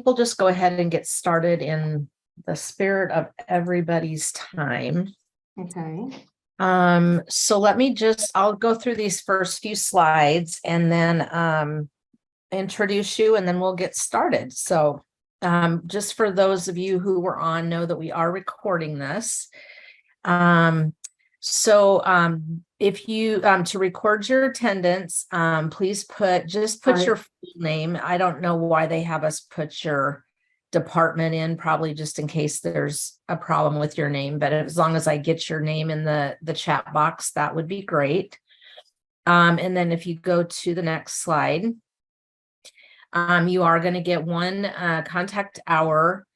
think we'll just go ahead and get started in the spirit of everybody's time. Okay. So let me I'll go through these first few slides and then introduce you, and then we'll get started. So just for those of you who were on, know that we are recording this. If you to record your attendance, please put your full name. I don't know why they have us put your department in, probably just in case there's a problem with your name, but as long as I get your name in the chat box, that would be great. And then if you go to the next slide, you are going to get one contact hour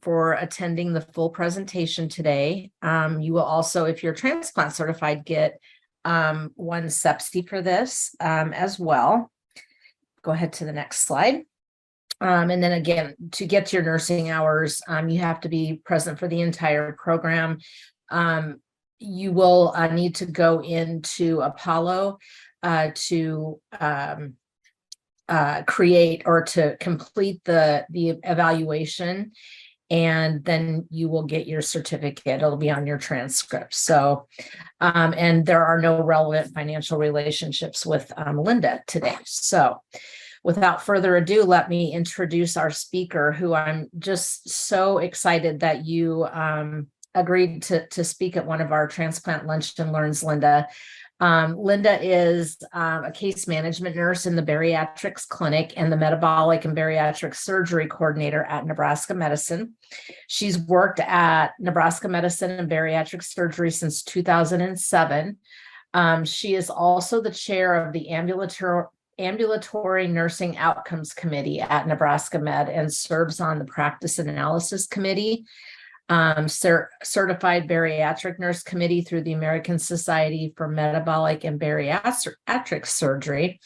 for attending the full presentation today. You will also, if you're transplant certified, get one sepsi for this as well. Go ahead to the next slide. And then again, to get to your nursing hours, you have to be present for the entire program. You will need to go into Apollo to create or to complete the evaluation, and then you will get your certificate. It'll be on your transcript. So, and there are no relevant financial relationships with Linda today. So without further ado, let me introduce our speaker, who I'm just so excited that you agreed to speak at one of our transplant lunch and learns, Linda. Linda is a case management nurse in the bariatrics clinic and the metabolic and bariatric surgery coordinator at Nebraska Medicine. She's worked at Nebraska Medicine and bariatric surgery since 2007. She is also the chair of the ambulatory nursing outcomes committee at Nebraska Med and serves on the practice analysis committee, certified bariatric nurse committee through the American Society for Metabolic and Bariatric Surgery.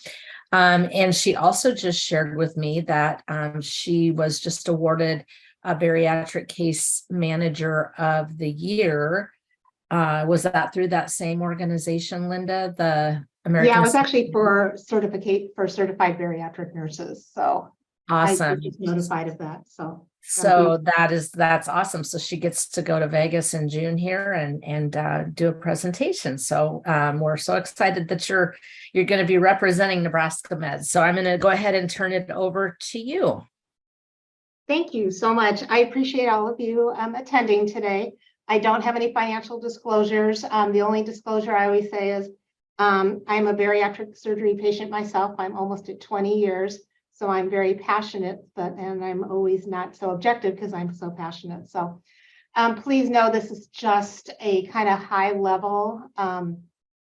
And she also just shared with me that she was just awarded a bariatric case manager of the year. Was that through that same organization, Linda? The American? Yeah, it was actually for certified bariatric nurses. So awesome. I was notified of that. So that's awesome. So she gets to go to Vegas in June here and do a presentation. So we're so excited that you're going to be representing Nebraska Med. So I'm going to go ahead and turn it over to you. Thank you so much. I appreciate all of you attending today. I don't have any financial disclosures. The only disclosure I always say is I'm a bariatric surgery patient myself. I'm almost at 20 years. So I'm very passionate, and I'm always not so objective because I'm so passionate. So please know this is just a kind of high level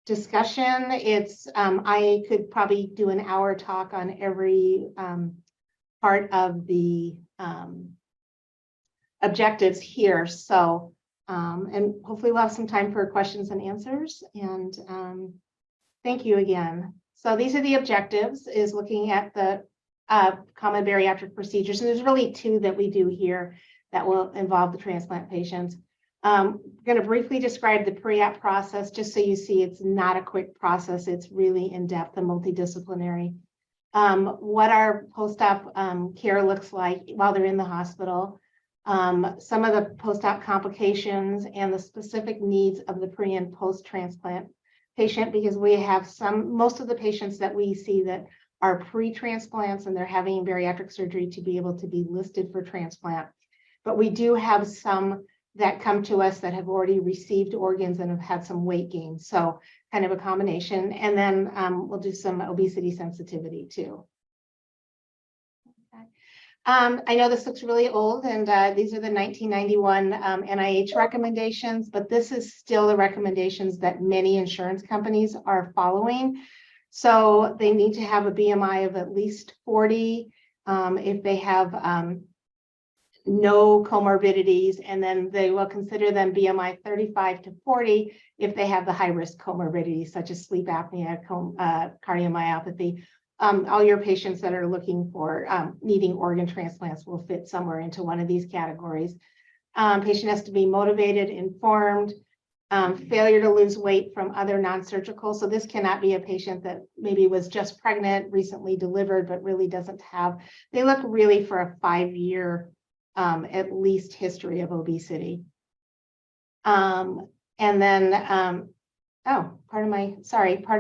discussion. It's I could probably do an hour talk on every part of the objectives here. So and hopefully we'll have some time for questions and answers. And thank you again. So these are the objectives, is looking at the common bariatric procedures. And there's really two that we do here that will involve the transplant patients. I'm going to briefly describe the pre-op process, just so you see it's not a quick process. It's really in-depth and multidisciplinary. What our post-op care looks like while they're in the hospital. Some of the post-op complications and the specific needs of the pre and post-transplant patient, because we have most of the patients that we see that are pre-transplants and they're having bariatric surgery to be able to be listed for transplant. But we do have some that come to us that have already received organs and have had some weight gain. So kind of a combination. And then we'll do some obesity sensitivity too. I know this looks really old, and these are the 1991 NIH recommendations, but this is still the recommendations that many insurance companies are following. So they need to have a BMI of at least 40 if they have no comorbidities, and then they will consider them BMI 35 to 40 if they have the high-risk comorbidities such as sleep apnea, cardiomyopathy. All your patients that are looking for needing organ transplants will fit somewhere into one of these categories. Patient has to be motivated, informed, failure to lose weight from other non-surgical. So this cannot be a patient that maybe was just pregnant, recently delivered, but really doesn't have, they look really for a 5-year at least history of obesity. And then, part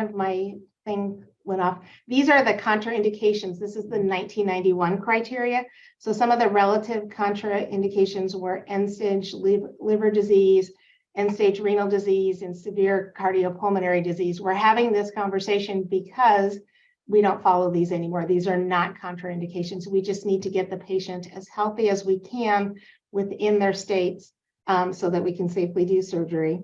of my thing went off. These are the contraindications. This is the 1991 criteria. So some of the relative contraindications were end-stage liver disease, end-stage renal disease, and severe cardiopulmonary disease. We're having this conversation because we don't follow these anymore. These are not contraindications. We just need to get the patient as healthy as we can within their states so that we can safely do surgery.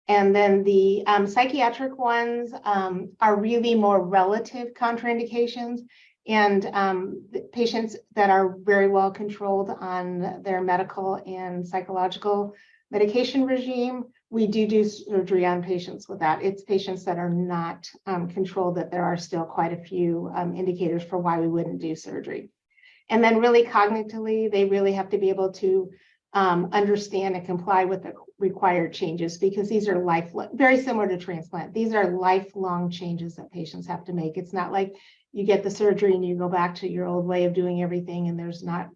And then the psychiatric ones are really more relative contraindications, and the patients that are very well controlled on their medical and psychological medication regime, we do surgery on patients with that. It's patients that are not controlled that there are still quite a few indicators for why we wouldn't do surgery. And then really cognitively, they really have to be able to understand and comply with the required changes, because these are very similar to transplant. These are lifelong changes that patients have to make. It's not like you get the surgery and you go back to your old way of doing everything, and there's not,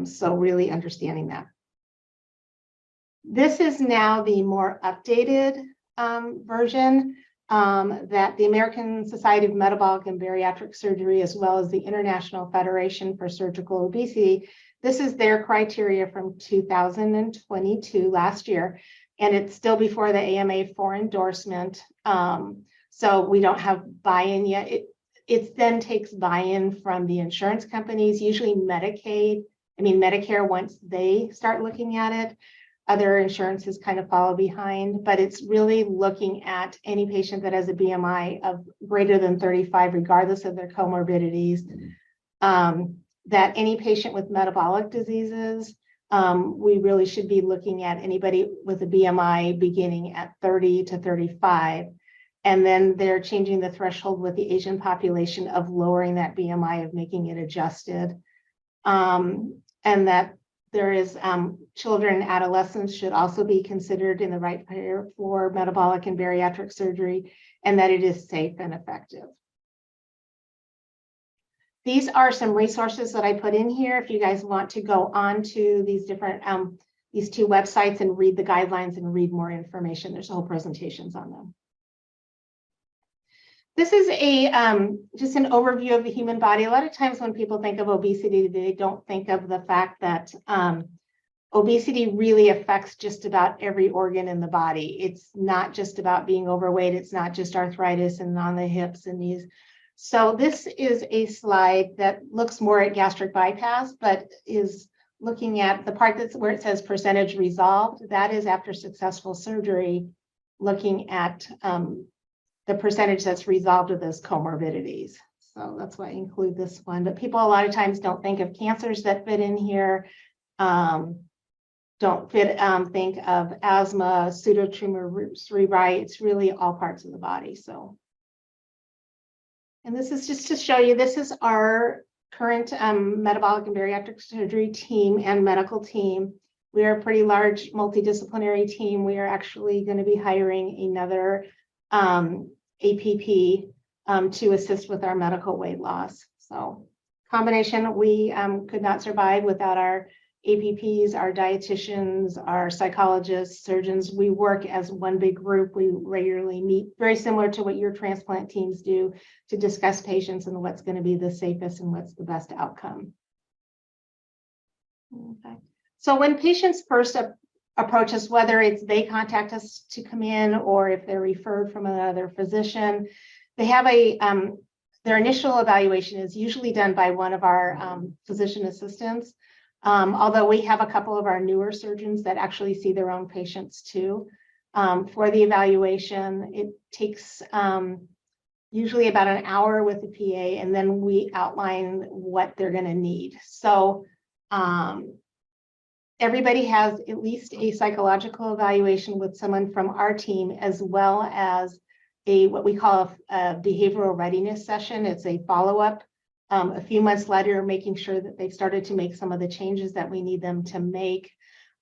so really understanding that. This is now the more updated version that the American Society of Metabolic and Bariatric Surgery, as well as the International Federation for Surgical Obesity, this is their criteria from 2022, last year, and it's still before the AMA for endorsement. So we don't have buy-in yet. It then takes buy-in from the insurance companies, usually Medicare, once they start looking at it. Other insurances kind of follow behind, but it's really looking at any patient that has a BMI of greater than 35, regardless of their comorbidities. That any patient with metabolic diseases, we really should be looking at anybody with a BMI beginning at 30 to 35. And then they're changing the threshold with the Asian population of lowering that BMI, of making it adjusted. And that there is children and adolescents should also be considered in the right pair for metabolic and bariatric surgery, and that it is safe and effective. These are some resources that I put in here. If you guys want to go on to these different, these two websites and read the guidelines and read more information, there's whole presentations on them. This is a just an overview of the human body. A lot of times when people think of obesity, they don't think of the fact that obesity really affects just about every organ in the body. It's not just about being overweight. It's not just arthritis and on the hips and knees. So this is a slide that looks more at gastric bypass, but is looking at the part that's where it says percentage resolved. That is after successful surgery, looking at the percentage that's resolved of those comorbidities. So that's why I include this one. But people a lot of times don't think of cancers that fit in here, think of asthma, pseudotumor cerebri. It's really all parts of the body. So. And this is just to show you, this is our current metabolic and bariatric surgery team and medical team. We are a pretty large multidisciplinary team. We are actually going to be hiring another APP to assist with our medical weight loss. So combination, we could not survive without our APPs, our dietitians, our psychologists, surgeons. We work as one big group. We regularly meet, very similar to what your transplant teams do, to discuss patients and what's going to be the safest and what's the best outcome. Okay. So when patients first approach us, whether it's they contact us to come in or if they're referred from another physician, they have their initial evaluation is usually done by one of our physician assistants. Although we have a couple of our newer surgeons that actually see their own patients too. For the evaluation, it takes usually about an hour with the PA, and then we outline what they're going to need. So everybody has at least a psychological evaluation with someone from our team, as well as what we call a behavioral readiness session. It's a follow-up a few months later, making sure that they've started to make some of the changes that we need them to make.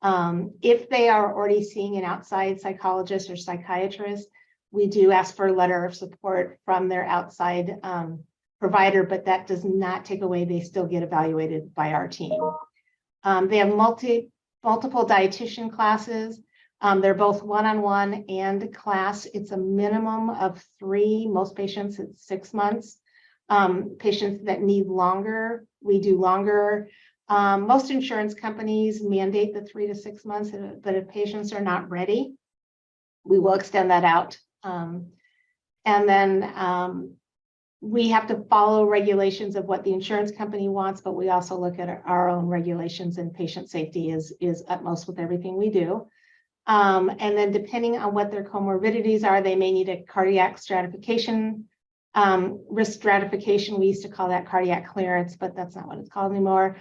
If they are already seeing an outside psychologist or psychiatrist, we do ask for a letter of support from their outside provider, but that does not take away, they still get evaluated by our team. They have multiple dietitian classes. They're both one-on-one and class. It's a minimum of 3. Most patients, it's 6 months. Patients that need longer, we do longer. Most insurance companies mandate the 3 to 6 months, but if patients are not ready, we will extend that out. And then we have to follow regulations of what the insurance company wants, but we also look at our own regulations, and patient safety is utmost with everything we do. And then depending on what their comorbidities are, they may need a cardiac stratification, risk stratification. We used to call that cardiac clearance, but that's not what it's called anymore.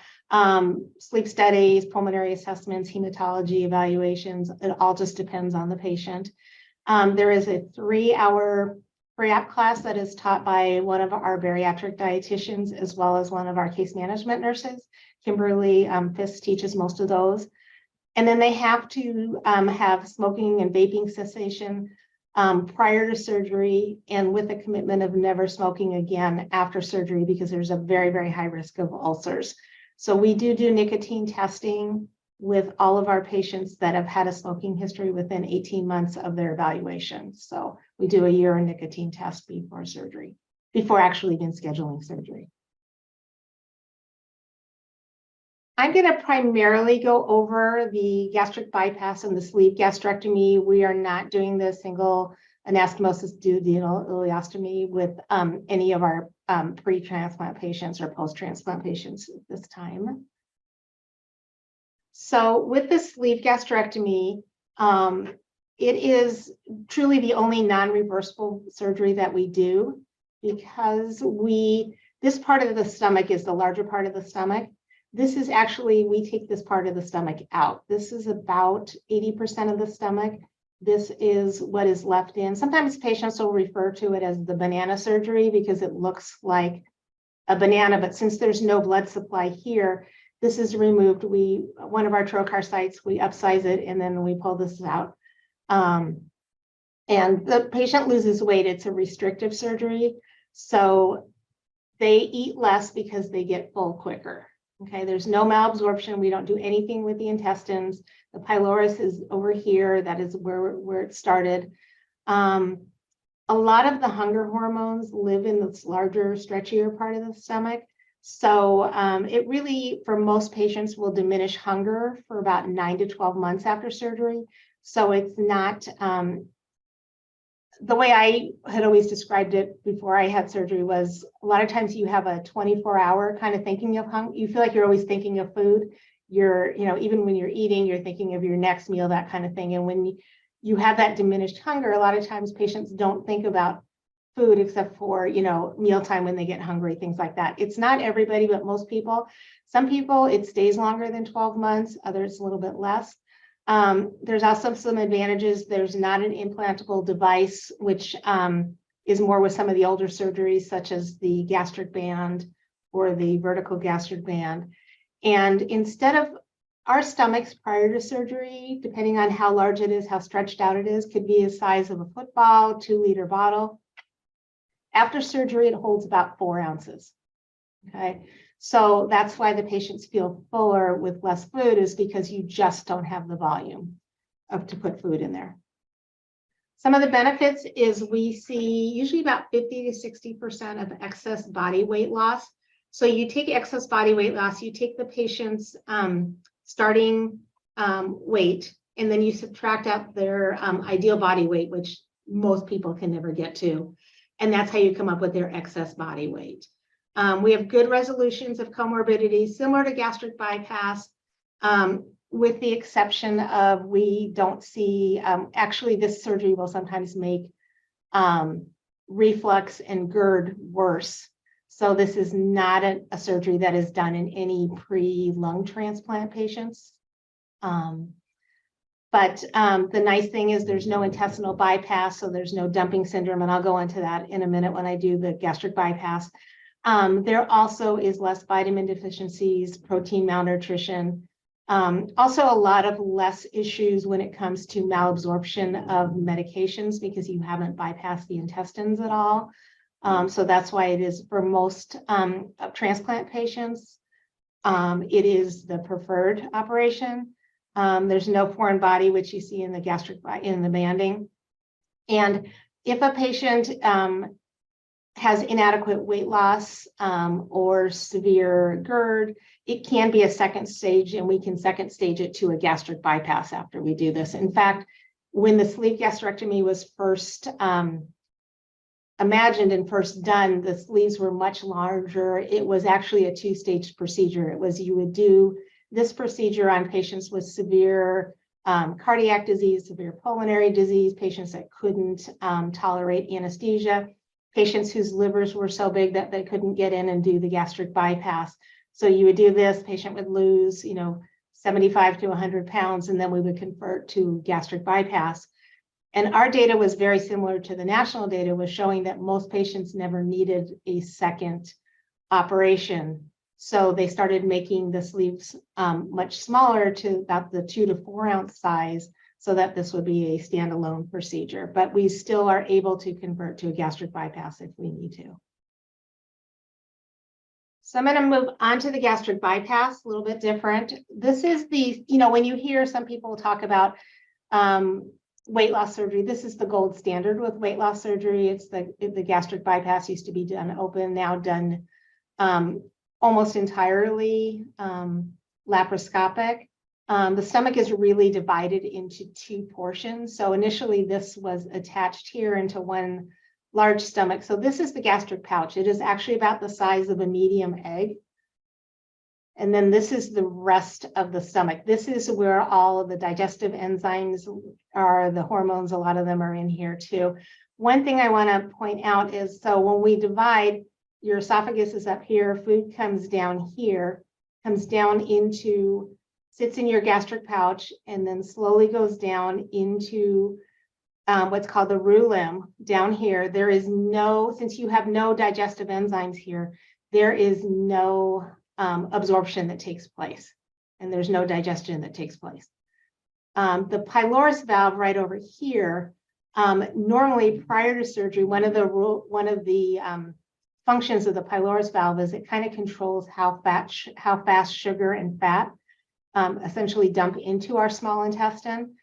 Sleep studies, pulmonary assessments, hematology evaluations. It all just depends on the patient. There is a 3-hour pre-op class that is taught by one of our bariatric dietitians, as well as one of our case management nurses. Kimberly Fisk teaches most of those. And then they have to have smoking and vaping cessation prior to surgery, and with a commitment of never smoking again after surgery, because there's a very, very high risk of ulcers. So we do nicotine testing with all of our patients that have had a smoking history within 18 months of their evaluation. So we do a urine nicotine test before surgery, before actually even scheduling surgery. I'm going to primarily go over the gastric bypass and the sleeve gastrectomy. We are not doing the single anastomosis duodenal ileostomy with any of our pre-transplant patients or post-transplant patients at this time. So with the sleeve gastrectomy, it is truly the only non-reversible surgery that we do, because this part of the stomach is the larger part of the stomach. This is actually, we take this part of the stomach out. This is about 80% of the stomach. This is what is left in. Sometimes patients will refer to it as the banana surgery because it looks like a banana, but since there's no blood supply here, this is removed. One of our trocar sites, we upsize it and then we pull this out. And the patient loses weight. It's a restrictive surgery. So they eat less because they get full quicker. Okay, there's no malabsorption. We don't do anything with the intestines. The pylorus is over here. That is where it started. A lot of the hunger hormones live in this larger, stretchier part of the stomach. So it really, for most patients, will diminish hunger for about 9 to 12 months after surgery. So it's not, the way I had always described it before I had surgery was, a lot of times you have a 24-hour kind of thinking of hunger. You feel like you're always thinking of food. Even when you're eating, you're thinking of your next meal, that kind of thing. And when you have that diminished hunger, a lot of times patients don't think about food except for, mealtime when they get hungry, things like that. It's not everybody, but most people. Some people, it stays longer than 12 months, others a little bit less. There's also some advantages. There's not an implantable device, which is more with some of the older surgeries, such as the gastric band or the vertical gastric band. And instead of our stomachs prior to surgery, depending on how large it is, how stretched out it is, could be the size of a football, 2-liter bottle. After surgery, it holds about 4 ounces. Okay. So that's why the patients feel fuller with less food, is because you just don't have the volume to put food in there. Some of the benefits is we see usually about 50 to 60% of excess body weight loss. So you take excess body weight loss, you take the patient's starting weight, and then you subtract out their ideal body weight, which most people can never get to. And that's how you come up with their excess body weight. We have good resolutions of comorbidities, similar to gastric bypass, with the exception of we don't see, actually this surgery will sometimes make reflux and GERD worse. So this is not a surgery that is done in any pre-lung transplant patients. But the nice thing is there's no intestinal bypass, so there's no dumping syndrome, and I'll go into that in a minute when I do the gastric bypass. There also is less vitamin deficiencies, protein malnutrition. Also, a lot of less issues when it comes to malabsorption of medications because you haven't bypassed the intestines at all. So that's why it is for most of transplant patients, it is the preferred operation. There's no foreign body, which you see in the in the banding. And if a patient has inadequate weight loss or severe GERD, it can be a second stage, and we can second stage it to a gastric bypass after we do this. In fact, when the sleeve gastrectomy was first imagined and first done, the sleeves were much larger. It was actually a two-stage procedure. It was, you would do this procedure on patients with severe cardiac disease, severe pulmonary disease, patients that couldn't tolerate anesthesia, patients whose livers were so big that they couldn't get in and do the gastric bypass. So you would do this, patient would lose, 75 to 100 pounds, and then we would convert to gastric bypass. And our data was very similar to the national data, was showing that most patients never needed a second operation. So they started making the sleeves much smaller to about the 2 to 4 ounce size, so that this would be a standalone procedure. But we still are able to convert to a gastric bypass if we need to. So I'm going to move on to the gastric bypass, a little bit different. This is the, when you hear some people talk about weight loss surgery, this is the gold standard with weight loss surgery. It's the gastric bypass used to be done open, now done almost entirely laparoscopic. The stomach is really divided into two portions. So initially this was attached here into one large stomach. So this is the gastric pouch. It is actually about the size of a medium egg. And then this is the rest of the stomach. This is where all of the digestive enzymes are, the hormones, a lot of them are in here too. One thing I want to point out is, so when we divide, your esophagus is up here, food comes down here, comes down into, sits in your gastric pouch, and then slowly goes down into what's called the roux limb down here. There is no, since you have no digestive enzymes here, there is no absorption that takes place, and there's no digestion that takes place. The pylorus valve right over here, normally prior to surgery, one of the functions of the pylorus valve is it kind of controls how fast sugar and fat essentially dump into our small intestine.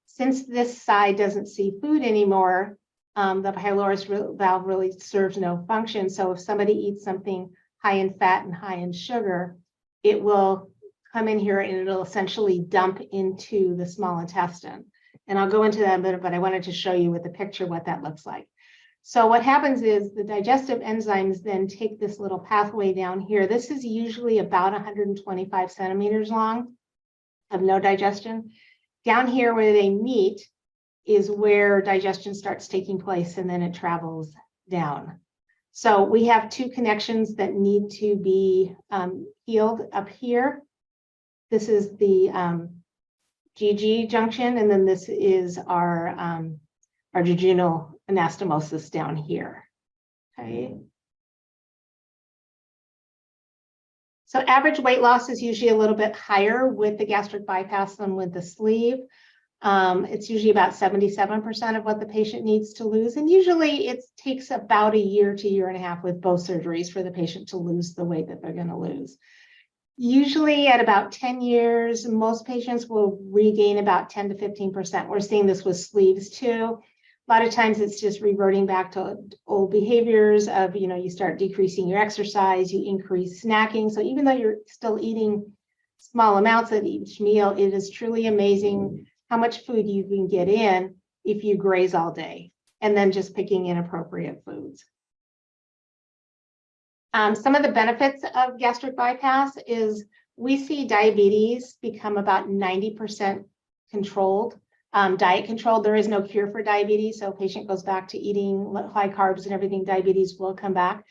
Since this side doesn't see food anymore, the pylorus valve really serves no function. So if somebody eats something high in fat and high in sugar, it will come in here and it'll essentially dump into the small intestine. And I'll go into that in a minute, but I wanted to show you with the picture what that looks like. So what happens is the digestive enzymes then take this little pathway down here. This is usually about 125 centimeters long of no digestion. Down here where they meet is where digestion starts taking place, and then it travels down. So we have two connections that need to be healed up here. This is the GG junction, and then this is our jejunal anastomosis down here. Okay. So average weight loss is usually a little bit higher with the gastric bypass than with the sleeve. It's usually about 77% of what the patient needs to lose. And usually it takes about a year to year and a half with both surgeries for the patient to lose the weight that they're going to lose. Usually at about 10 years, most patients will regain about 10 to 15%. We're seeing this with sleeves too. A lot of times it's just reverting back to old behaviors of, you start decreasing your exercise, you increase snacking. So even though you're still eating small amounts at each meal, it is truly amazing how much food you can get in if you graze all day and then just picking inappropriate foods. Some of the benefits of gastric bypass is we see diabetes become about 90% controlled. Diet controlled. There is no cure for diabetes, so a patient goes back to eating high carbs and everything, diabetes will come back.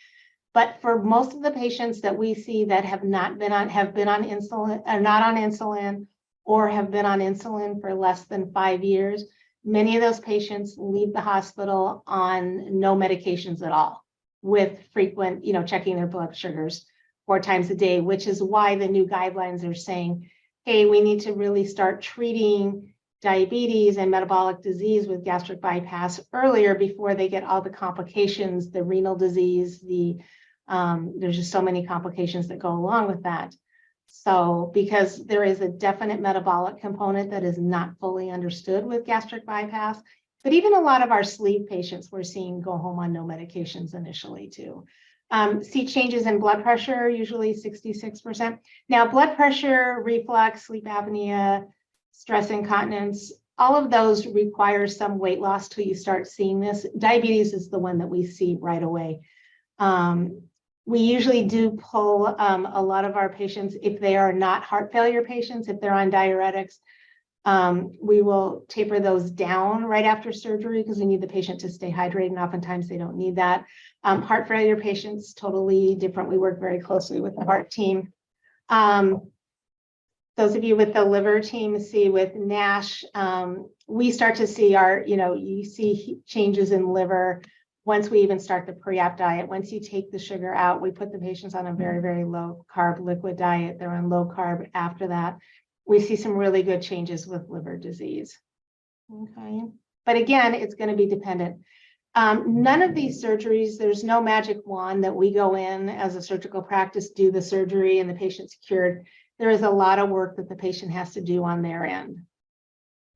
But for most of the patients that we see that have been on insulin, are not on insulin, or have been on insulin for less than 5 years, many of those patients leave the hospital on no medications at all, with frequent, checking their blood sugars 4 times a day, which is why the new guidelines are saying hey, we need to really start treating diabetes and metabolic disease with gastric bypass earlier before they get all the complications, the renal disease, there's just so many complications that go along with that. So because there is a definite metabolic component that is not fully understood with gastric bypass, but even a lot of our sleeve patients we're seeing go home on no medications initially too. See changes in blood pressure, usually 66%. Now, blood pressure, reflux, sleep apnea, stress incontinence, all of those require some weight loss till you start seeing this. Diabetes is the one that we see right away. We usually do pull a lot of our patients, if they are not heart failure patients, if they're on diuretics, we will taper those down right after surgery because we need the patient to stay hydrated, and oftentimes they don't need that. Heart failure patients, totally different. We work very closely with the heart team. Those of you with the liver team see with NASH, we start to see you see changes in liver once we even start the pre-op diet. Once you take the sugar out, we put the patients on a very, very low carb liquid diet. They're on low carb after that. We see some really good changes with liver disease. Okay. But again, it's going to be dependent. None of these surgeries, there's no magic wand that we go in as a surgical practice, do the surgery and the patient's cured. There is a lot of work that the patient has to do on their end.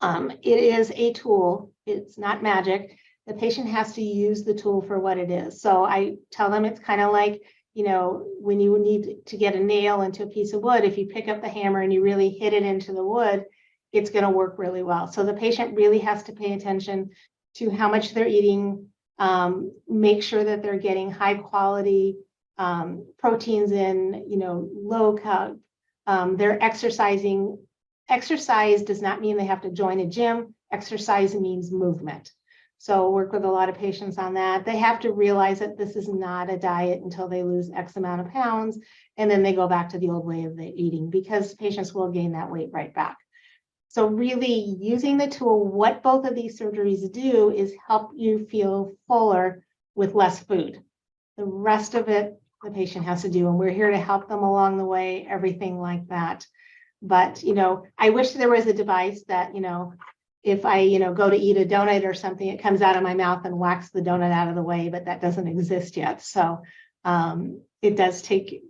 It is a tool. It's not magic. The patient has to use the tool for what it is. So I tell them it's kind of like, when you need to get a nail into a piece of wood, if you pick up the hammer and you really hit it into the wood, it's going to work really well. So the patient really has to pay attention to how much they're eating, make sure that they're getting high quality proteins in, low carb. They're exercising. Exercise does not mean they have to join a gym. Exercise means movement. So work with a lot of patients on that. They have to realize that this is not a diet until they lose X amount of pounds, and then they go back to the old way of eating, because patients will gain that weight right back. So really using the tool, what both of these surgeries do is help you feel fuller with less food. The rest of it, the patient has to do, and we're here to help them along the way, everything like that. But, I wish there was a device that, if I, go to eat a donut or something, it comes out of my mouth and whacks the donut out of the way, but that doesn't exist yet. So it does take,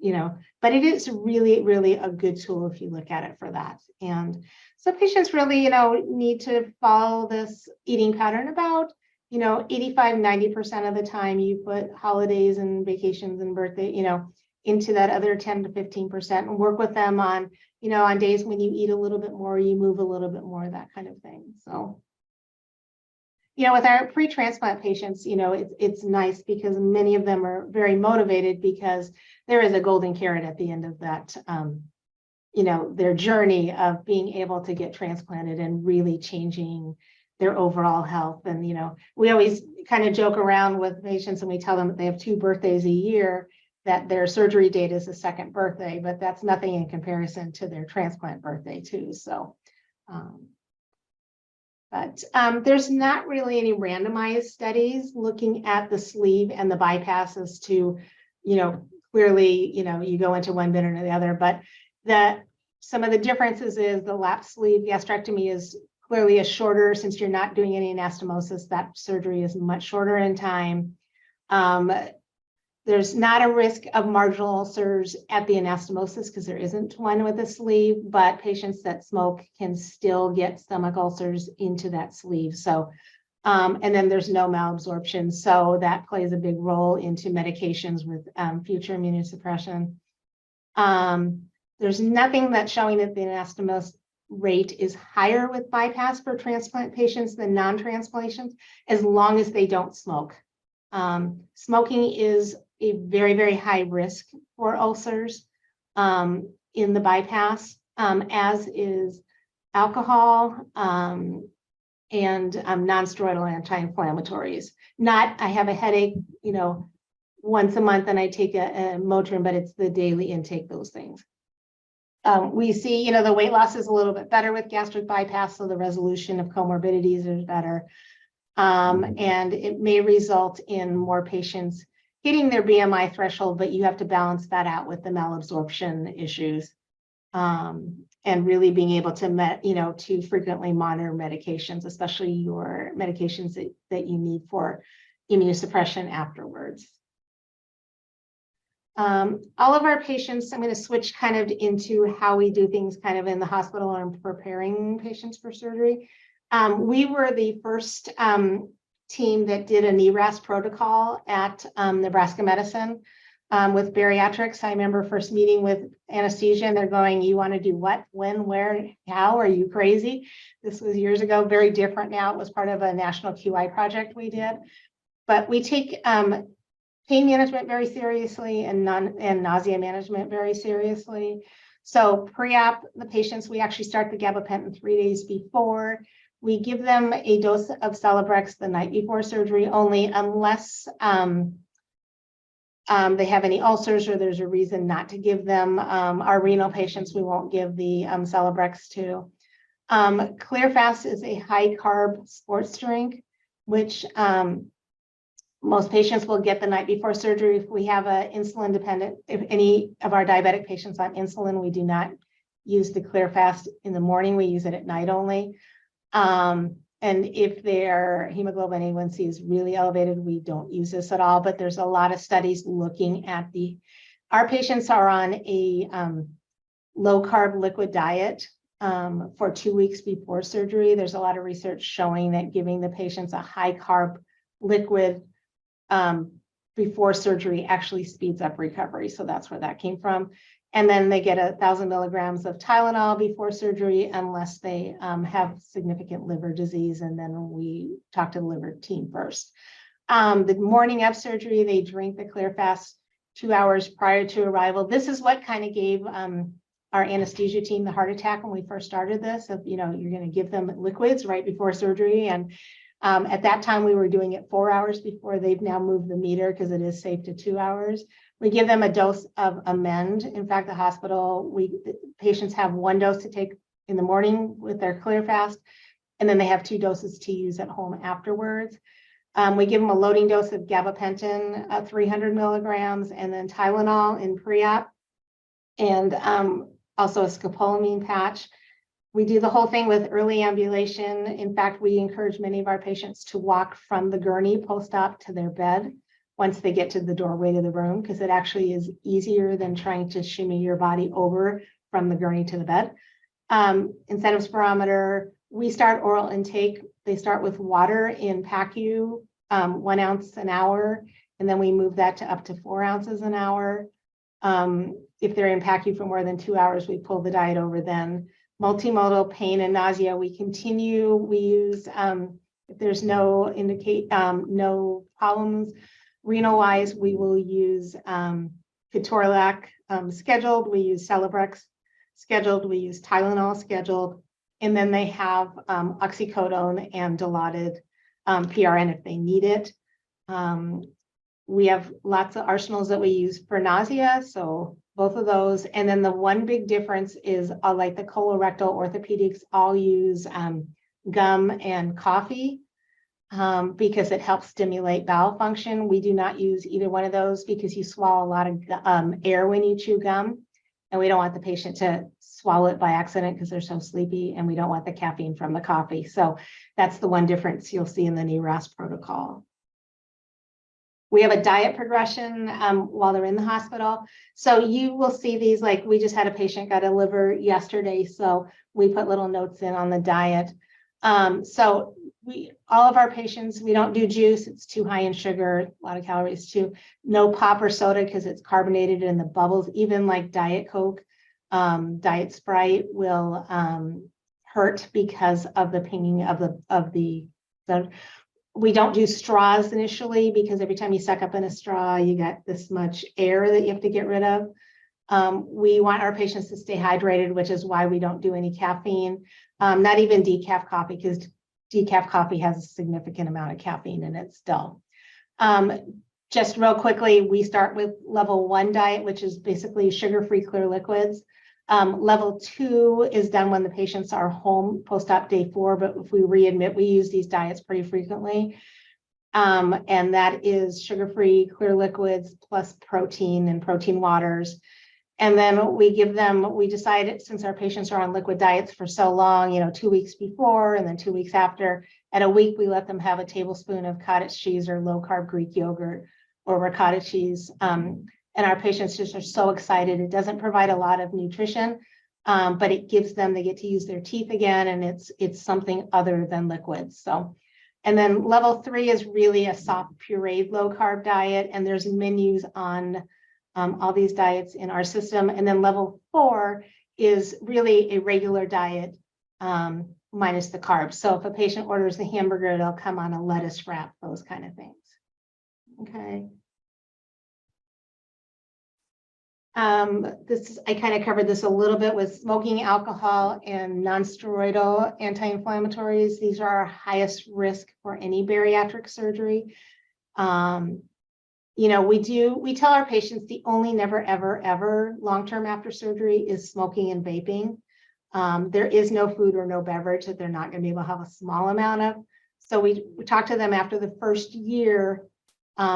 but it is really, really a good tool if you look at it for that. And so patients really, need to follow this eating pattern about, 85–90% of the time. You put holidays and vacations and birthday, into that other 10 to 15%, and work with them on, on days when you eat a little bit more, you move a little bit more, that kind of thing. So, with our pre-transplant patients, it's nice because many of them are very motivated because there is a golden carrot at the end of that, their journey of being able to get transplanted and really changing their overall health. And, we always kind of joke around with patients and we tell them that they have 2 birthdays a year, that their surgery date is a second birthday, but that's nothing in comparison to their transplant birthday too. So, there's not really any randomized studies looking at the sleeve and the bypasses to, clearly, you go into one bin or the other, but some of the differences is the lap sleeve gastrectomy is clearly a shorter, since you're not doing any anastomosis, that surgery is much shorter in time. There's not a risk of marginal ulcers at the anastomosis because there isn't one with a sleeve, but patients that smoke can still get stomach ulcers into that sleeve. So, and then there's no malabsorption. So that plays a big role into medications with future immunosuppression. There's nothing that's showing that the anastomosis rate is higher with bypass for transplant patients than non-transplantations, as long as they don't smoke. Smoking is a very, very high risk for ulcers in the bypass, as is alcohol and non-steroidal anti-inflammatories. Not, I have a headache, once a month and I take a Motrin, but it's the daily intake, those things. We see, the weight loss is a little bit better with gastric bypass, so the resolution of comorbidities is better. And it may result in more patients hitting their BMI threshold, but you have to balance that out with the malabsorption issues. and really being able to to frequently monitor medications, especially your medications that you need for immunosuppression afterwards. All of our patients, I'm going to switch kind of into how we do things kind of in the hospital and preparing patients for surgery. We were the first team that did a NERAS protocol at Nebraska Medicine with bariatrics. I remember first meeting with anesthesia and they're going, you want to do what, when, where, how, are you crazy? This was years ago, very different now. It was part of a national QI project we did. But we take pain management very seriously and nausea management very seriously. So pre-op, the patients, we actually start the gabapentin 3 days before. We give them a dose of Celebrex the night before surgery only, unless they have any ulcers or there's a reason not to give them. Our renal patients, we won't give the Celebrex to. ClearFast is a high carb sports drink, which most patients will get the night before surgery. If we have a insulin dependent, if any of our diabetic patients on insulin, we do not use the ClearFast in the morning. We use it at night only. And if their hemoglobin A1C is really elevated, we don't use this at all. But there's a lot of studies looking at our patients are on a low carb liquid diet for 2 weeks before surgery. There's a lot of research showing that giving the patients a high carb liquid before surgery actually speeds up recovery. So that's where that came from. And then they get 1,000 milligrams of Tylenol before surgery, unless they have significant liver disease. And then we talk to the liver team first. The morning of surgery, they drink the ClearFast 2 hours prior to arrival. This is what kind of gave our anesthesia team the heart attack when we first started this. Of, you're going to give them liquids right before surgery. And at that time, we were doing it 4 hours before. They've now moved the meter because it is safe to 2 hours. We give them a dose of Amend. In fact, the hospital, patients have 1 dose to take in the morning with their ClearFast, and then they have 2 doses to use at home afterwards. We give them a loading dose of gabapentin, 300 milligrams, and then Tylenol in pre-op, and also a scopolamine patch. We do the whole thing with early ambulation. In fact, we encourage many of our patients to walk from the gurney post-op to their bed once they get to the doorway to the room, because it actually is easier than trying to shimmy your body over from the gurney to the bed. Incentive spirometer, we start oral intake. They start with water in PACU, 1 ounce an hour, and then we move that to up to 4 ounces an hour. If they're in PACU for more than 2 hours, we pull the diet over then. Multimodal pain and nausea, we continue. We use, if there's no problems, renal-wise, we will use Ketorolac scheduled, we use Celebrex scheduled, we use Tylenol scheduled, and then they have oxycodone and Dilaudid PRN if they need it. We have lots of arsenals that we use for nausea, so both of those. And then the one big difference is like the colorectal orthopedics all use gum and coffee because it helps stimulate bowel function. We do not use either one of those because you swallow a lot of air when you chew gum, and we don't want the patient to swallow it by accident because they're so sleepy, and we don't want the caffeine from the coffee. So that's the one difference you'll see in the NERAS protocol. We have a diet progression while they're in the hospital. So you will see these, like we just had a patient got a liver yesterday. So we put little notes in on the diet. So all of our patients, we don't do juice. It's too high in sugar, a lot of calories too. No pop or soda because it's carbonated and the bubbles, even like Diet Coke, Diet Sprite will hurt because of the pinging of the we don't do straws initially because every time you suck up in a straw, you got this much air that you have to get rid of. We want our patients to stay hydrated, which is why we don't do any caffeine, not even decaf coffee, because decaf coffee has a significant amount of caffeine in it still. Just real quickly, we start with level 1 diet, which is basically sugar-free clear liquids. Level 2 is done when the patients are home post-op day 4, but if we readmit, we use these diets pretty frequently. And that is sugar-free clear liquids plus protein and protein waters. And then we decided, since our patients are on liquid diets for so long, 2 weeks before and then 2 weeks after, at a week, we let them have a tablespoon of cottage cheese or low carb Greek yogurt or ricotta cheese. And our patients just are so excited. It doesn't provide a lot of nutrition, but it gives them, they get to use their teeth again, and it's something other than liquids. So, and then level 3 is really a soft pureed low carb diet, and there's menus on all these diets in our system. And then level 4 is really a regular diet minus the carbs. So if a patient orders the hamburger, they'll come on a lettuce wrap, those kind of things. Okay. I kind of covered this a little bit with smoking, alcohol, and non-steroidal anti-inflammatories. These are our highest risk for any bariatric surgery. We tell our patients the only never, ever, ever long-term after surgery is smoking and vaping. There is no food or no beverage that they're not going to be able to have a small amount of. So we talk to them after the first year.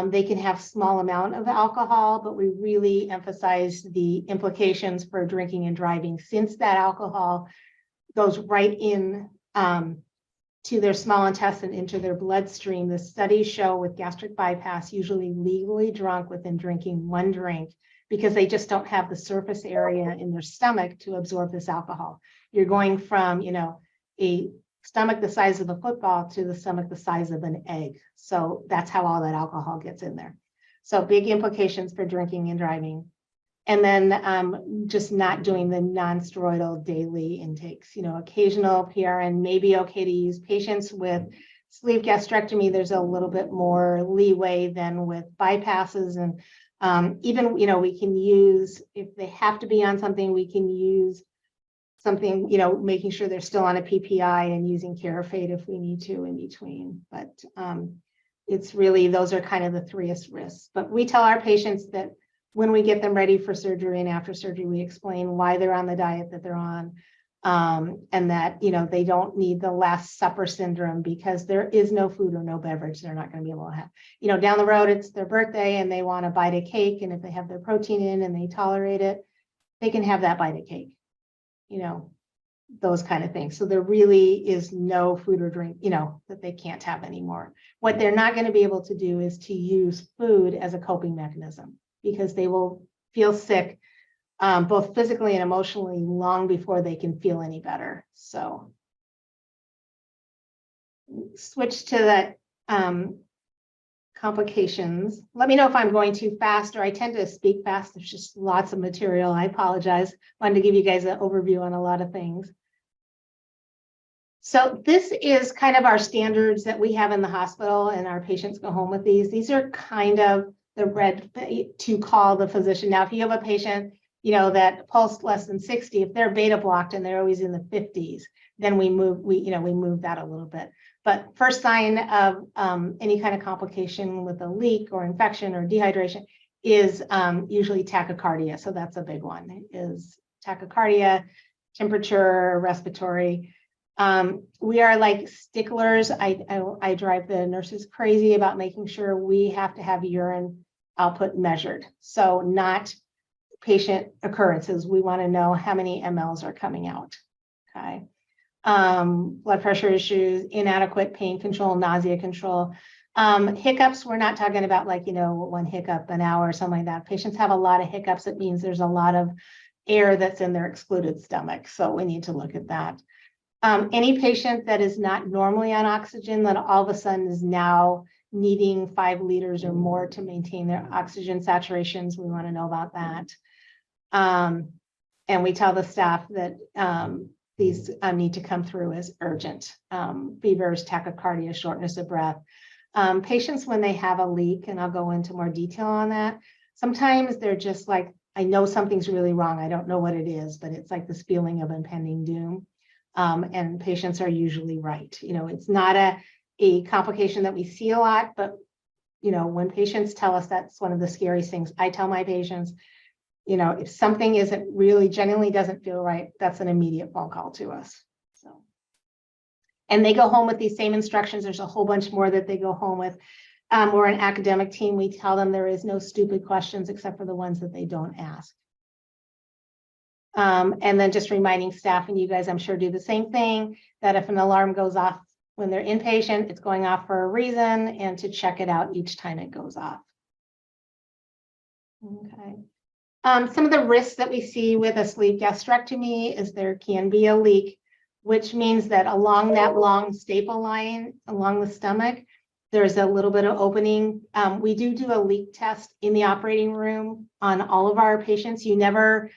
They can have small amount of alcohol, but we really emphasize the implications for drinking and driving, since that alcohol goes right in to their small intestine, into their bloodstream. The studies show with gastric bypass, usually legally drunk within drinking 1 drink, because they just don't have the surface area in their stomach to absorb this alcohol. You're going from, a stomach the size of a football to the stomach the size of an egg. So that's how all that alcohol gets in there. So big implications for drinking and driving. And then just not doing the non-steroidal daily intakes. Occasional PRN may be okay to use. Patients with sleeve gastrectomy, there's a little bit more leeway than with bypasses. And even, we can use, if they have to be on something, we can use something, making sure they're still on a PPI and using Carafate if we need to in between. But it's really, those are kind of the 3 risks. But we tell our patients that when we get them ready for surgery and after surgery, we explain why they're on the diet that they're on, and that, they don't need the Last Supper syndrome, because there is no food or no beverage they're not going to be able to have. Down the road, it's their birthday and they want a bite of cake. And if they have their protein in and they tolerate it, they can have that bite of cake, those kind of things. So there really is no food or drink, that they can't have anymore. What they're not going to be able to do is to use food as a coping mechanism, because they will feel sick, both physically and emotionally, long before they can feel any better. So switch to the complications. Let me know if I'm going too fast, or I tend to speak fast. There's just lots of material. I apologize. Wanted to give you guys an overview on a lot of things. So this is kind of our standards that we have in the hospital, and our patients go home with these. These are kind of the red to call the physician. Now, if you have a patient, that pulsed less than 60, if they're beta blocked and they're always in the 50s, then we move that a little bit. But first sign of any kind of complication with a leak or infection or dehydration is usually tachycardia. So that's a big one, is tachycardia, temperature, respiratory. We are like sticklers. I drive the nurses crazy about making sure we have to have urine output measured. So not patient occurrences. We want to know how many mLs are coming out. Okay. Blood pressure issues, inadequate pain control, nausea control. Hiccups, we're not talking about 1 hiccup an hour or something like that. Patients have a lot of hiccups. It means there's a lot of air that's in their excluded stomach. So we need to look at that. Any patient that is not normally on oxygen, that all of a sudden is now needing 5 liters or more to maintain their oxygen saturations, we want to know about that. And we tell the staff that these need to come through as urgent. Fevers, tachycardia, shortness of breath. Patients, when they have a leak, and I'll go into more detail on that, sometimes they're just like, I know something's really wrong. I don't know what it is, but it's like this feeling of impending doom. And patients are usually right. It's not a complication that we see a lot, but when patients tell us, that's one of the scariest things. I tell my patients, if something isn't really genuinely doesn't feel right, that's an immediate phone call to us. So, and they go home with these same instructions. There's a whole bunch more that they go home with. We're an academic team. We tell them there is no stupid questions except for the ones that they don't ask. And then just reminding staff, and you guys, I'm sure, do the same thing, that if an alarm goes off when they're inpatient, it's going off for a reason, and to check it out each time it goes off. Okay. Some of the risks that we see with a sleeve gastrectomy is there can be a leak, which means that along that long staple line along the stomach, there's a little bit of opening. We do a leak test in the operating room on all of our patients. You never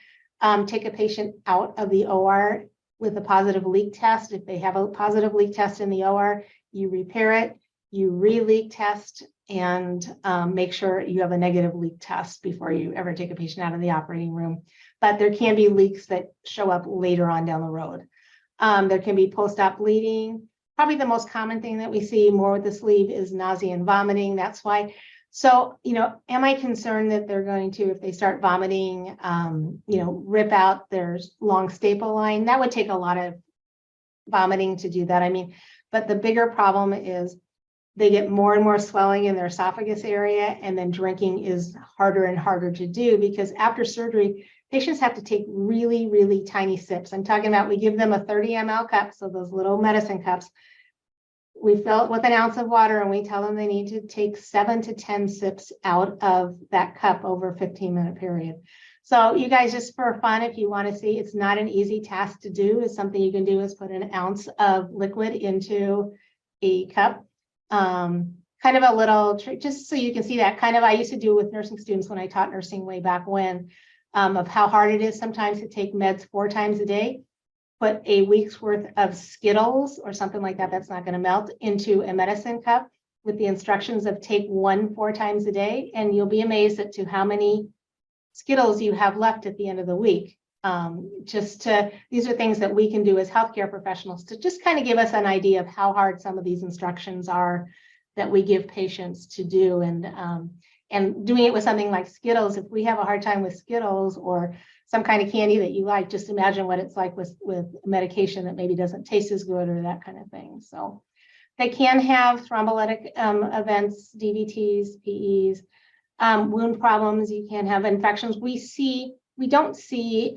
take a patient out of the OR with a positive leak test. If they have a positive leak test in the OR, you repair it, you re-leak test, and make sure you have a negative leak test before you ever take a patient out of the operating room. But there can be leaks that show up later on down the road. There can be post-op bleeding. Probably the most common thing that we see more with the sleeve is nausea and vomiting. That's why. So, am I concerned that they're going to, if they start vomiting, rip out their long staple line? That would take a lot of vomiting to do that. But the bigger problem is they get more and more swelling in their esophagus area, and then drinking is harder and harder to do, because after surgery, patients have to take really, really tiny sips. I'm talking about, we give them a 30 ml cup, so those little medicine cups. We fill it with an ounce of water, and we tell them they need to take 7 to 10 sips out of that cup over a 15-minute period. So you guys, just for fun, if you want to see, it's not an easy task to do. It's something you can do, is put an ounce of liquid into a cup. Kind of a little trick, just so you can see that. I used to do with nursing students when I taught nursing way back when, of how hard it is sometimes to take meds 4 times a day. Put a week's worth of Skittles or something like that, that's not going to melt, into a medicine cup with the instructions of take 1 4 times a day, and you'll be amazed at to how many Skittles you have left at the end of the week. These are things that we can do as healthcare professionals to just kind of give us an idea of how hard some of these instructions are that we give patients to do. And doing it with something like Skittles, if we have a hard time with Skittles or some kind of candy that you like, just imagine what it's like with medication that maybe doesn't taste as good or that kind of thing. So they can have thrombolytic events, DVTs, PEs, wound problems. You can have infections. We don't see,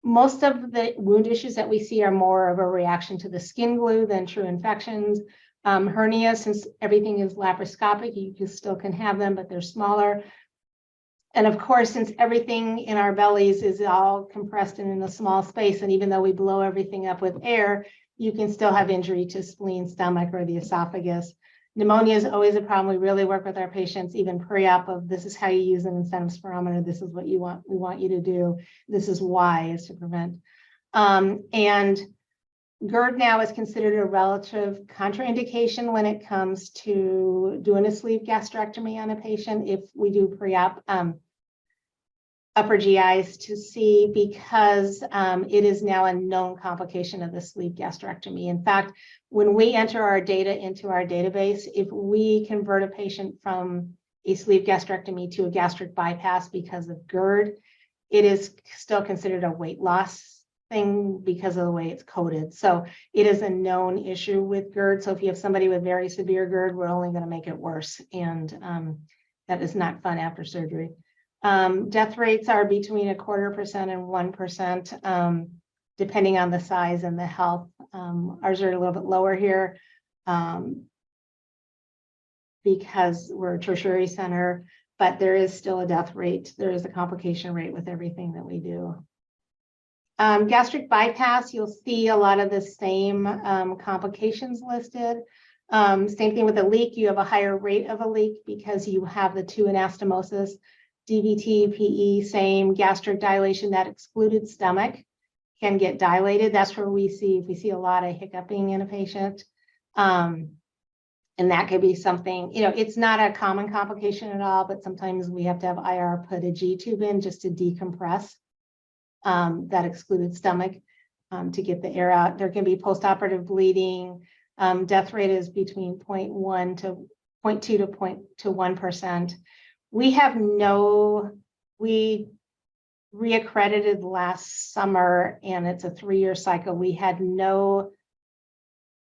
most of the wound issues that we see are more of a reaction to the skin glue than true infections. Hernia, since everything is laparoscopic, you still can have them, but they're smaller. And of course, since everything in our bellies is all compressed and in a small space, and even though we blow everything up with air, you can still have injury to spleen, stomach, or the esophagus. Pneumonia is always a problem. We really work with our patients, even pre-op, of this is how you use an incentive spirometer. This is what we want you to do. This is why, is to prevent. And GERD now is considered a relative contraindication when it comes to doing a sleeve gastrectomy on a patient if we do pre-op upper GIs to see, because it is now a known complication of the sleeve gastrectomy. In fact, when we enter our data into our database, if we convert a patient from a sleeve gastrectomy to a gastric bypass because of GERD, it is still considered a weight loss thing because of the way it's coded. So it is a known issue with GERD. So if you have somebody with very severe GERD, we're only going to make it worse. And that is not fun after surgery. Death rates are between 0.25% and 1%, depending on the size and the health. Ours are a little bit lower here because we're a tertiary center, but there is still a death rate. There is a complication rate with everything that we do. Gastric bypass, you'll see a lot of the same complications listed. Same thing with a leak. You have a higher rate of a leak because you have the 2 anastomosis. DVT, PE, same. Gastric dilation, that excluded stomach can get dilated. That's where we see a lot of hiccuping in a patient. And that could be something, it's not a common complication at all, but sometimes we have to have IR put a G tube in just to decompress that excluded stomach to get the air out. There can be postoperative bleeding. Death rate is between 0.1 to 0.2 to 1%. We reaccredited last summer, and it's a 3-year cycle. We had no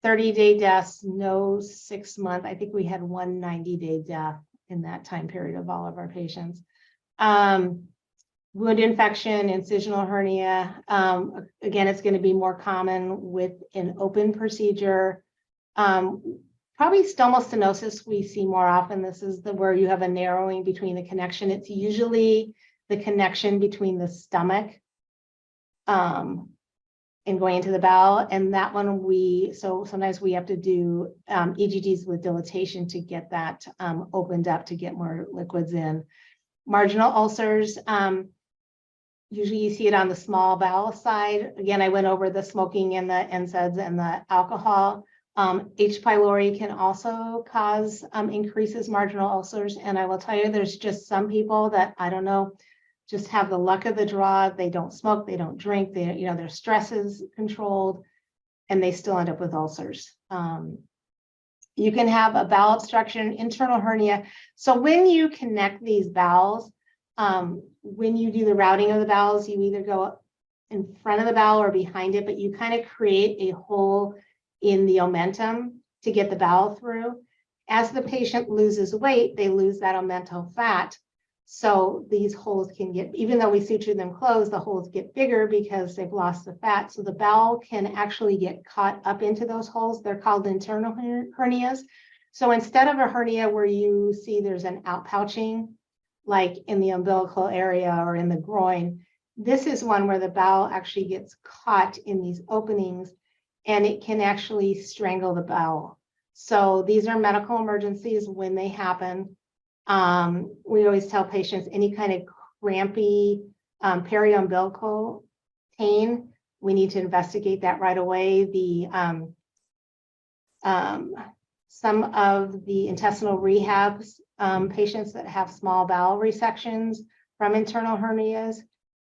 30-day deaths, no 6-month. I think we had 1 90-day death in that time period of all of our patients. wound infection, incisional hernia. Again, it's going to be more common with an open procedure. Probably stomal stenosis we see more often. This is where you have a narrowing between the connection. It's usually the connection between the stomach and going into the bowel. And that one so sometimes we have to do EGDs with dilatation to get that opened up to get more liquids in. Marginal ulcers, usually you see it on the small bowel side. Again, I went over the smoking and the NSAIDs and the alcohol. H. pylori can also cause increases marginal ulcers. And I will tell you, there's just some people that, I don't know, just have the luck of the draw. They don't smoke, they don't drink, their stress is controlled, and they still end up with ulcers. You can have a bowel obstruction, internal hernia. So when you connect these bowels, when you do the routing of the bowels, you either go in front of the bowel or behind it, but you kind of create a hole in the omentum to get the bowel through. As the patient loses weight, they lose that omental fat. So these holes can get, even though we suture them closed, the holes get bigger because they've lost the fat. So the bowel can actually get caught up into those holes. They're called internal hernias. So instead of a hernia where you see there's an outpouching, like in the umbilical area or in the groin, this is one where the bowel actually gets caught in these openings and it can actually strangle the bowel. So these are medical emergencies when they happen. We always tell patients any kind of crampy periumbilical pain, we need to investigate that right away. Some of the intestinal rehabs, patients that have small bowel resections from internal hernias,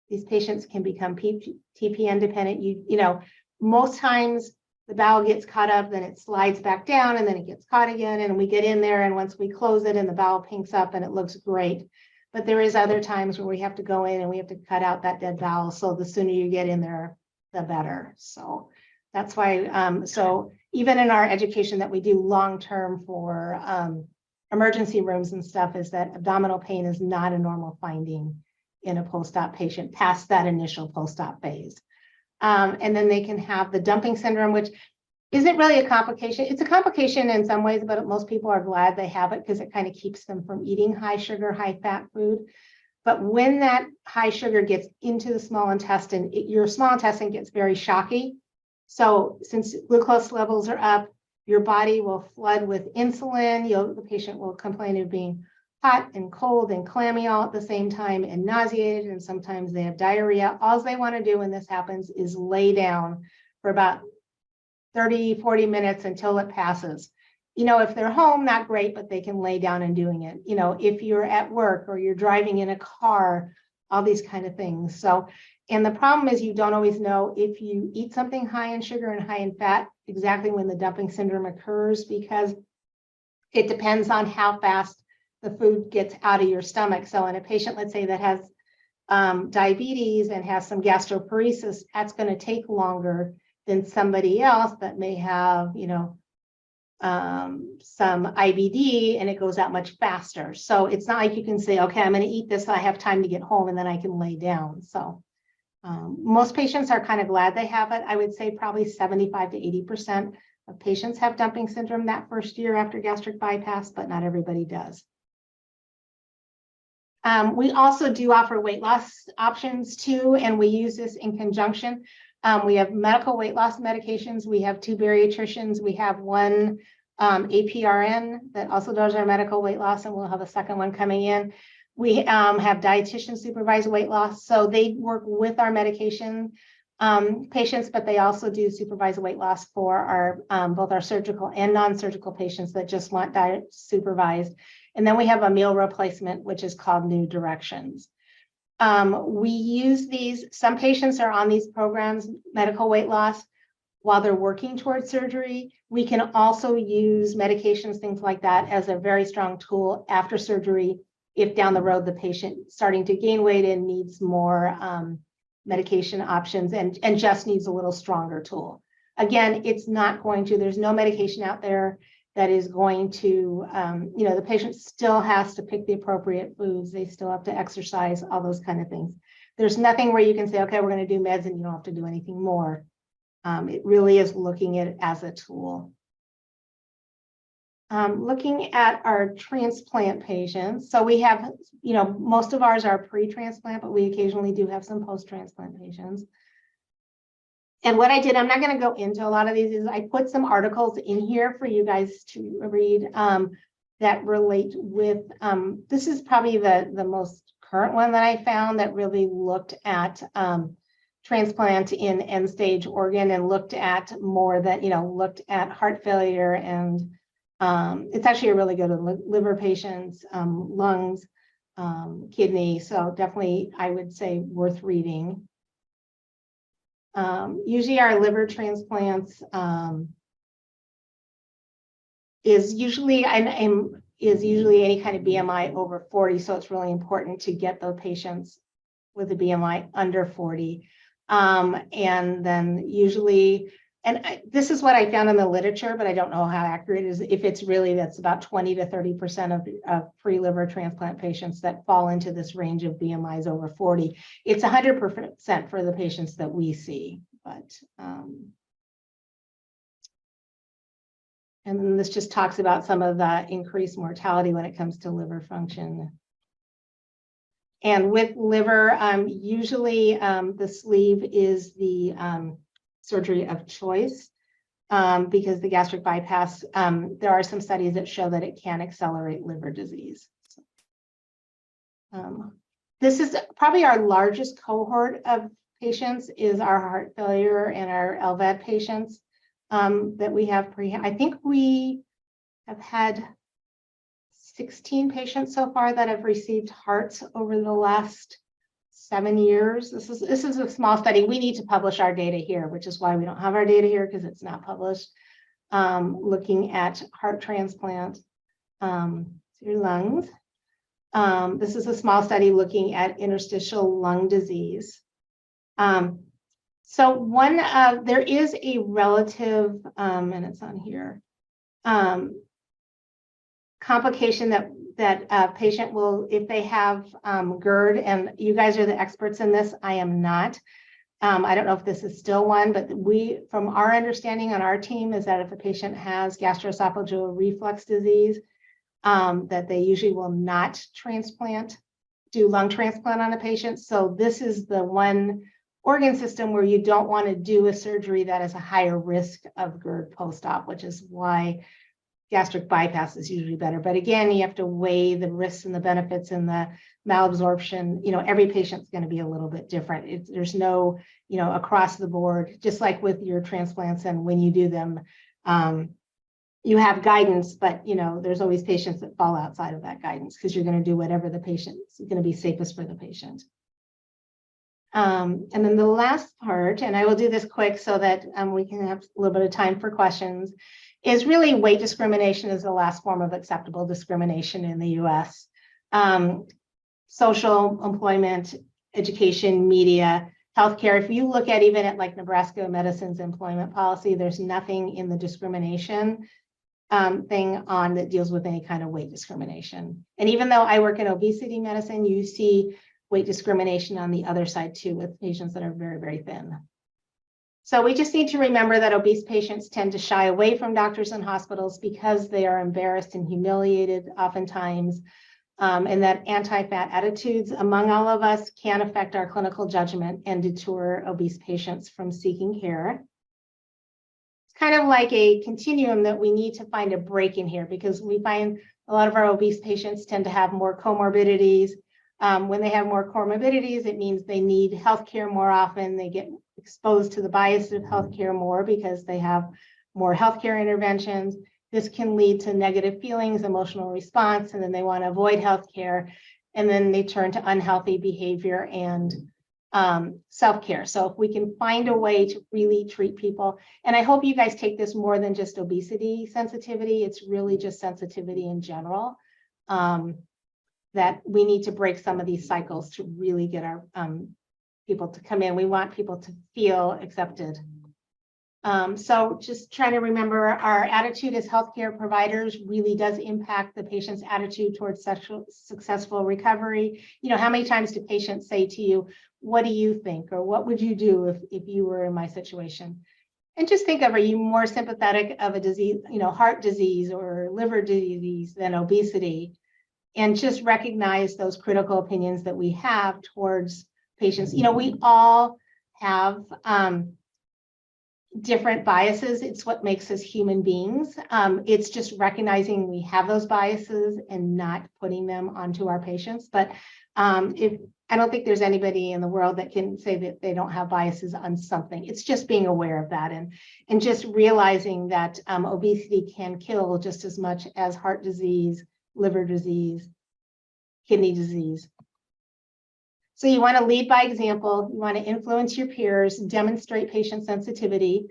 these patients can become TPN dependent. Most times the bowel gets caught up, then it slides back down, and then it gets caught again, and we get in there, and once we close it and the bowel pinks up and it looks great. But there is other times where we have to go in and we have to cut out that dead bowel. So the sooner you get in there, the better. So that's why, so even in our education that we do long-term for emergency rooms and stuff, is that abdominal pain is not a normal finding in a post-op patient past that initial post-op phase. And then they can have the dumping syndrome, which isn't really a complication. It's a complication in some ways, but most people are glad they have it because it kind of keeps them from eating high sugar, high fat food. But when that high sugar gets into the small intestine, your small intestine gets very shocky. So since glucose levels are up, your body will flood with insulin. The patient will complain of being hot and cold and clammy all at the same time and nauseated, and sometimes they have diarrhea. All they want to do when this happens is lay down for about 30, 40 minutes until it passes. If they're home, not great, but they can lay down and doing it. If you're at work or you're driving in a car, all these kind of things. So, and the problem is you don't always know if you eat something high in sugar and high in fat, exactly when the dumping syndrome occurs, because it depends on how fast the food gets out of your stomach. So in a patient, let's say that has diabetes and has some gastroparesis, that's going to take longer than somebody else that may have, some IBD, and it goes out much faster. So it's not like you can say, okay, I'm going to eat this, so I have time to get home, and then I can lay down. So most patients are kind of glad they have it. I would say probably 75 to 80% of patients have dumping syndrome that first year after gastric bypass, but not everybody does. We also do offer weight loss options too, and we use this in conjunction. We have medical weight loss medications. We have 2 bariatricians. We have one APRN that also does our medical weight loss, and we'll have a second one coming in. We have dietitian supervised weight loss. So they work with our medication patients, but they also do supervised weight loss for our both our surgical and non-surgical patients that just want diet supervised. And then we have a meal replacement, which is called New Directions. We use these, some patients are on these programs, medical weight loss, while they're working towards surgery. We can also use medications, things like that, as a very strong tool after surgery, if down the road the patient starting to gain weight and needs more medication options and just needs a little stronger tool. Again, it's not going to, there's no medication out there that is going to, the patient still has to pick the appropriate foods. They still have to exercise, all those kind of things. there's nothing where you can say, okay, we're going to do meds and you don't have to do anything more. It really is looking at it as a tool. Looking at our transplant patients. So we have, most of ours are pre-transplant, but we occasionally do have some post-transplant patients. And what I did, I'm not going to go into a lot of these, is I put some articles in here for you guys to read that relate with, this is probably the most current one that I found that really looked at transplant in end-stage organ and looked at more that, looked at heart failure, and it's actually a really good liver patients, lungs, kidney. So definitely, I would say worth reading. Usually our liver transplants is usually any kind of BMI over 40. So it's really important to get those patients with a BMI under 40. And then usually, this is what I found in the literature, but I don't know how accurate it is. If it's really, that's about 20 to 30% of pre-liver transplant patients that fall into this range of BMIs over 40. It's 100% for the patients that we see, but and then this just talks about some of the increased mortality when it comes to liver function. And with liver, usually the sleeve is the surgery of choice because the gastric bypass, there are some studies that show that it can accelerate liver disease. This is probably our largest cohort of patients, is our heart failure and our LVAD patients that we have I think we have had 16 patients so far that have received hearts over the last 7 years. This is a small study. We need to publish our data here, which is why we don't have our data here, because it's not published. Looking at heart transplant through lungs. This is a small study looking at interstitial lung disease. So there is a relative, and it's on here, complication that a patient will, if they have GERD, and you guys are the experts in this, I am not. I don't know if this is still one, but from our understanding on our team, is that if a patient has gastroesophageal reflux disease, that they usually will not do lung transplant on a patient. So this is the one organ system where you don't want to do a surgery that is a higher risk of GERD post-op, which is why gastric bypass is usually better. But again, you have to weigh the risks and the benefits and the malabsorption. Every patient's going to be a little bit different. There's no, across the board, just like with your transplants, and when you do them, you have guidance, but there's always patients that fall outside of that guidance, because you're going to do whatever the patient's going to be safest for the patient. And then the last part, and I will do this quick so that we can have a little bit of time for questions, is really weight discrimination is the last form of acceptable discrimination in the US. Social, employment, education, media, healthcare. If you look at even at like Nebraska Medicine's employment policy, there's nothing in the discrimination thing on that deals with any kind of weight discrimination. And even though I work in obesity medicine, you see weight discrimination on the other side too, with patients that are very, very thin. So we just need to remember that obese patients tend to shy away from doctors and hospitals because they are embarrassed and humiliated oftentimes, and that anti-fat attitudes among all of us can affect our clinical judgment and deter obese patients from seeking care. It's kind of like a continuum that we need to find a break in here, because we find a lot of our obese patients tend to have more comorbidities. When they have more comorbidities, it means they need healthcare more often. They get exposed to the bias of healthcare more because they have more healthcare interventions. This can lead to negative feelings, emotional response, and then they want to avoid healthcare, and then they turn to unhealthy behavior and self-care. So if we can find a way to really treat people, and I hope you guys take this more than just obesity sensitivity, it's really just sensitivity in general, that we need to break some of these cycles to really get our people to come in. We want people to feel accepted. So just trying to remember, our attitude as healthcare providers really does impact the patient's attitude towards successful recovery. How many times do patients say to you, what do you think? Or what would you do if you were in my situation? And just think of, are you more sympathetic of a disease, heart disease or liver disease than obesity? And just recognize those critical opinions that we have towards patients. We all have different biases. It's what makes us human beings. It's just recognizing we have those biases and not putting them onto our patients. But if I don't think there's anybody in the world that can say that they don't have biases on something. It's just being aware of that and just realizing that obesity can kill just as much as heart disease, liver disease, kidney disease. So you want to lead by example. You want to influence your peers, demonstrate patient sensitivity.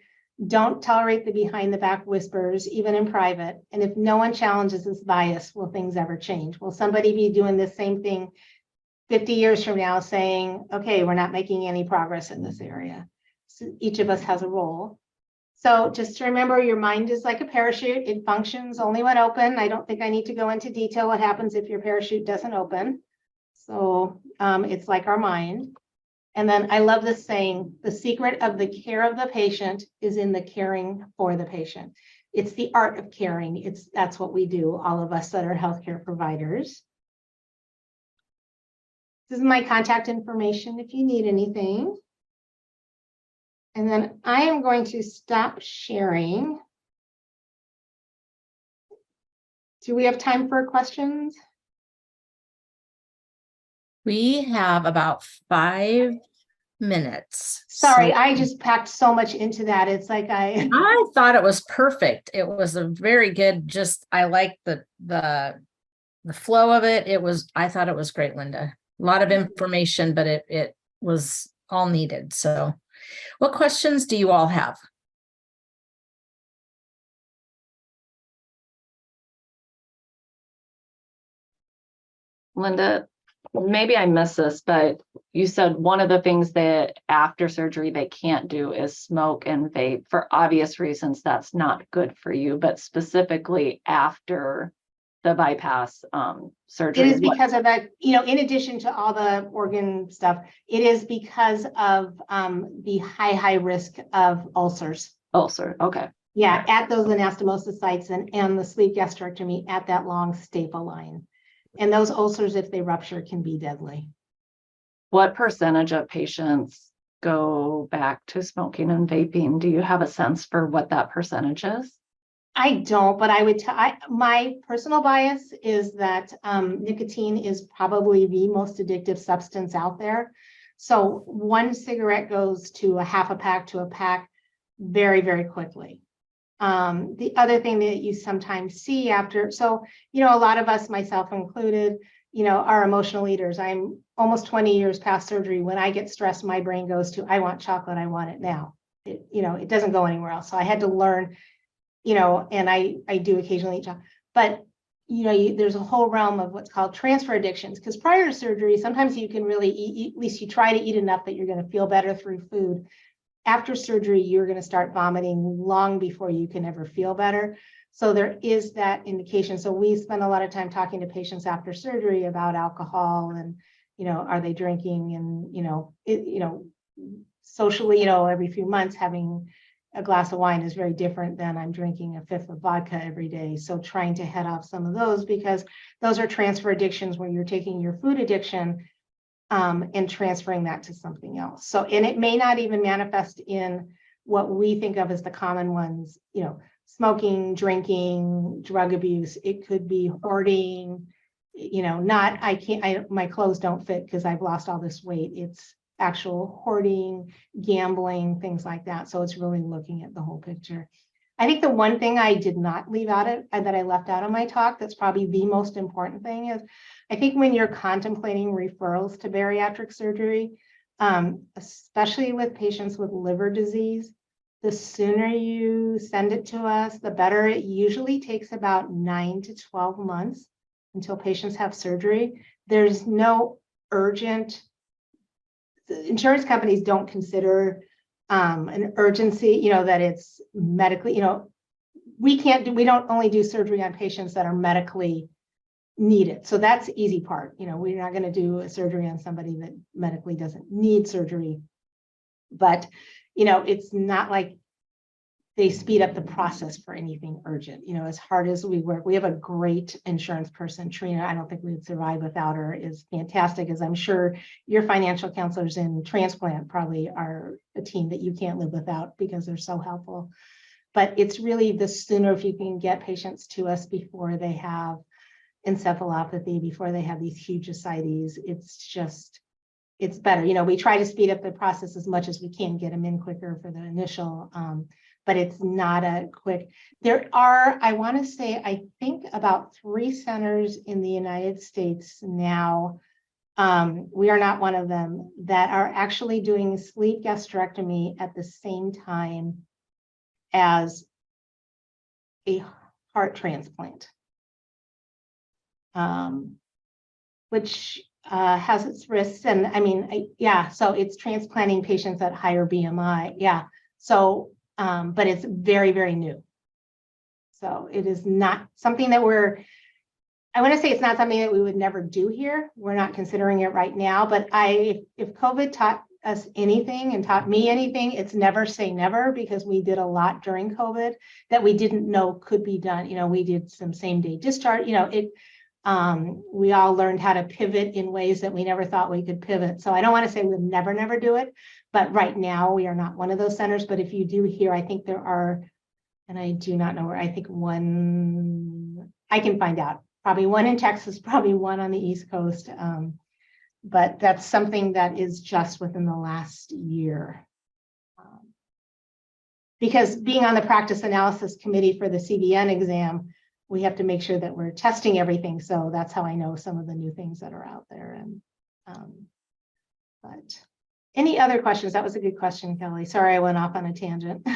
Don't tolerate the behind the back whispers, even in private. And if no one challenges this bias, will things ever change? Will somebody be doing the same thing 50 years from now saying, okay, we're not making any progress in this area? So each of us has a role. So just remember, your mind is like a parachute. It functions only when open. I don't think I need to go into detail what happens if your parachute doesn't open. So it's like our mind. And then I love this saying, the secret of the care of the patient is in the caring for the patient. It's the art of caring. That's what we do, all of us that are healthcare providers. This is my contact information if you need anything. And then I am going to stop sharing. Do we have time for questions? We have about 5 minutes. Sorry, So I just packed so much into that. It's like I thought it was perfect. It was a very good, I like the flow of it. I thought it was great, Linda. A lot of information, but it was all needed. So what questions do you all have? Linda, maybe I missed this, but you said one of the things that after surgery they can't do is smoke and vape. For obvious reasons, that's not good for you, but specifically after the bypass surgery. It is because of that, in addition to all the organ stuff, it is because of the high risk of ulcers. Ulcer, okay. Yeah, at those anastomosis sites and the sleeve gastrectomy at that long staple line. And those ulcers, if they rupture, can be deadly. What percentage of patients go back to smoking and vaping? Do you have a sense for what that percentage is? I don't, but I would tell, my personal bias is that nicotine is probably the most addictive substance out there. So one cigarette goes to a half a pack to a pack very, very quickly. The other thing that you sometimes see after, so, a lot of us, myself included, are emotional eaters. I'm almost 20 years past surgery. When I get stressed, my brain goes to, I want chocolate, I want it now. It doesn't go anywhere else. So I had to learn, and I do occasionally eat chocolate, but there's a whole realm of what's called transfer addictions, because prior to surgery, sometimes you can really eat, at least you try to eat enough that you're going to feel better through food. After surgery, you're going to start vomiting long before you can ever feel better. So there is that indication. So we spend a lot of time talking to patients after surgery about alcohol and, are they drinking, and, socially, every few months having a glass of wine is very different than I'm drinking a fifth of vodka every day. So trying to head off some of those, because those are transfer addictions where you're taking your food addiction and transferring that to something else. So, and it may not even manifest in what we think of as the common ones, smoking, drinking, drug abuse. It could be hoarding, my clothes don't fit because I've lost all this weight. It's actual hoarding, gambling, things like that. So it's really looking at the whole picture. I think the one thing I did not leave out of that I left out of my talk, that's probably the most important thing, is I think when you're contemplating referrals to bariatric surgery, especially with patients with liver disease, the sooner you send it to us, the better. It usually takes about 9 to 12 months until patients have surgery. There's no urgent, insurance companies don't consider an urgency, that it's medically, we don't only do surgery on patients that are medically need it. So that's the easy part. You know, we're not going to do a surgery on somebody that medically doesn't need surgery. But, you know, it's not like they speed up the process for anything urgent. You know, as hard as we work, we have a great insurance person, Trina. I don't think we would survive without her, is fantastic, as I'm sure your financial counselors in transplant probably are a team that you can't live without because they're so helpful. But it's really the sooner if you can get patients to us before they have encephalopathy, before they have these huge ascites, it's better. You know, we try to speed up the process as much as we can, get them in quicker for the initial, but it's not a quick. There are, I want to say, I think about 3 centers in the United States now, we are not one of them, that are actually doing sleeve gastrectomy at the same time as a heart transplant, which has its risks. And I mean, yeah, so it's transplanting patients at higher BMI. Yeah. So, but it's very, very new. So it is not something that I want to say it's not something that we would never do here. We're not considering it right now, but if COVID taught us anything and taught me anything, it's never say never, because we did a lot during COVID that we didn't know could be done. You know, we did some same day discharge, you know, we all learned how to pivot in ways that we never thought we could pivot. So I don't want to say we'll never do it, but right now we are not one of those centers. But if you do hear, I think there are, and I do not know where, I think one, I can find out, probably one in Texas, probably one on the East Coast. But that's something that is just within the last year. Because being on the practice analysis committee for the CBN exam, we have to make sure that we're testing everything. So that's how I know some of the new things that are out there. And but any other questions? That was a good question, Kelly. Sorry, I went off on a tangent.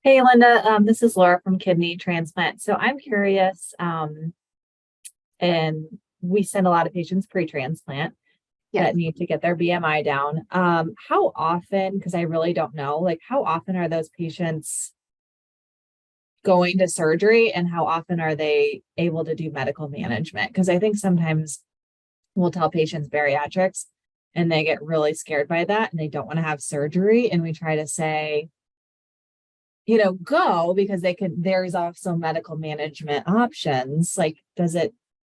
Hey, Linda, this is Laura from Kidney Transplant. So I'm curious, and we send a lot of patients pre-transplant that need to get their BMI down. How often, because I really don't know, like how often are those patients going to surgery and how often are they able to do medical management? Because I think sometimes we'll tell patients bariatrics and they get really scared by that and they don't want to have surgery. And we try to say, you know, go, because there's also medical management options. Like, does it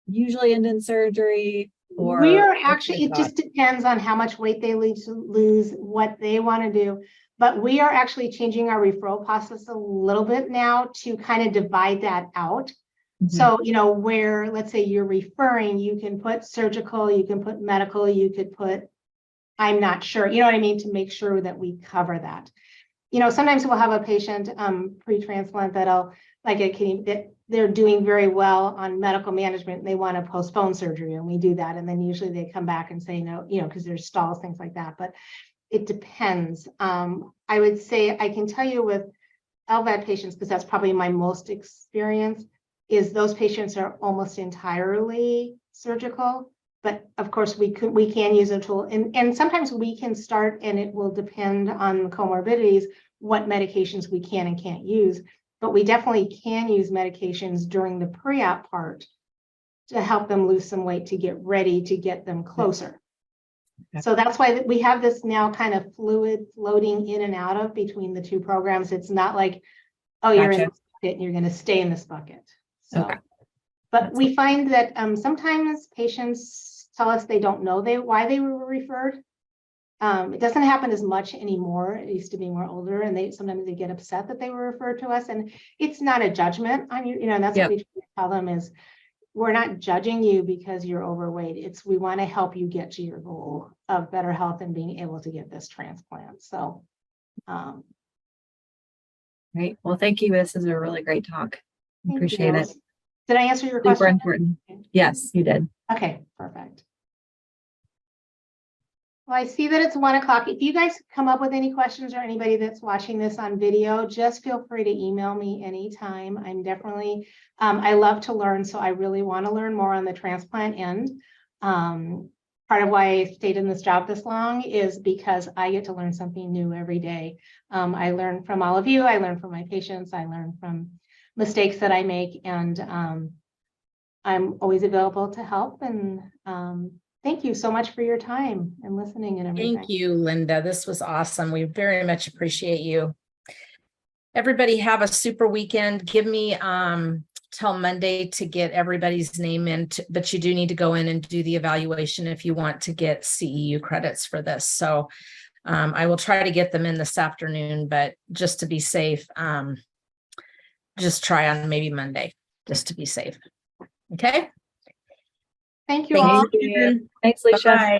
usually end in surgery? Or we are actually, it just depends on how much weight they lose, what they want to do. But we are actually changing our referral process a little bit now to kind of divide that out. Mm-hmm. So, you know, where, let's say you're referring, you can put surgical, you can put medical, you could put, I'm not sure, you know what I mean, to make sure that we cover that. You know, sometimes we'll have a patient pre-transplant that'll, like a kidney, that they're doing very well on medical management and they want to postpone surgery, and we do that. And then usually they come back and say no, you know, because there's stalls, things like that. But it depends. I would say, I can tell you with LVAD patients, because that's probably my most experience, is those patients are almost entirely surgical. But of course, we can use a tool, and sometimes we can start, and it will depend on comorbidities, what medications we can and can't use. But we definitely can use medications during the pre-op part to help them lose some weight, to get ready, to get them closer. Okay. So that's why we have this now kind of fluid floating in and out of between the two programs. It's not like, oh, you're in this bucket and you're going to stay in this bucket. So, okay. But we find that sometimes patients tell us they don't know why they were referred. It doesn't happen as much anymore. It used to be more older, and sometimes they get upset that they were referred to us, and it's not a judgment on you. You know, and that's what we tell them is, we're not judging you because you're overweight. We want to help you get to your goal of better health and being able to get this transplant. So, great. Well, thank you. This is a really great talk. Appreciate it. Did I answer your question? Super important. Yes, you did. Okay, perfect. Well, I see that it's 1 o'clock. If you guys come up with any questions, or anybody that's watching this on video, just feel free to email me anytime. I'm definitely, I love to learn, so I really want to learn more on the transplant end. Part of why I stayed in this job this long is because I get to learn something new every day. I learn from all of you. I learn from my patients. I learn from mistakes that I make, and I'm always available to help. And thank you so much for your time and listening and everything. Thank you, Linda. This was awesome. We very much appreciate you. Everybody have a super weekend. Give me till Monday to get everybody's name in, but you do need to go in and do the evaluation if you want to get CEU credits for this. So I will try to get them in this afternoon, but just to be safe, just try on maybe Monday, just to be safe. Okay. Thank you all. Thank you. Thanks, Alicia. Bye.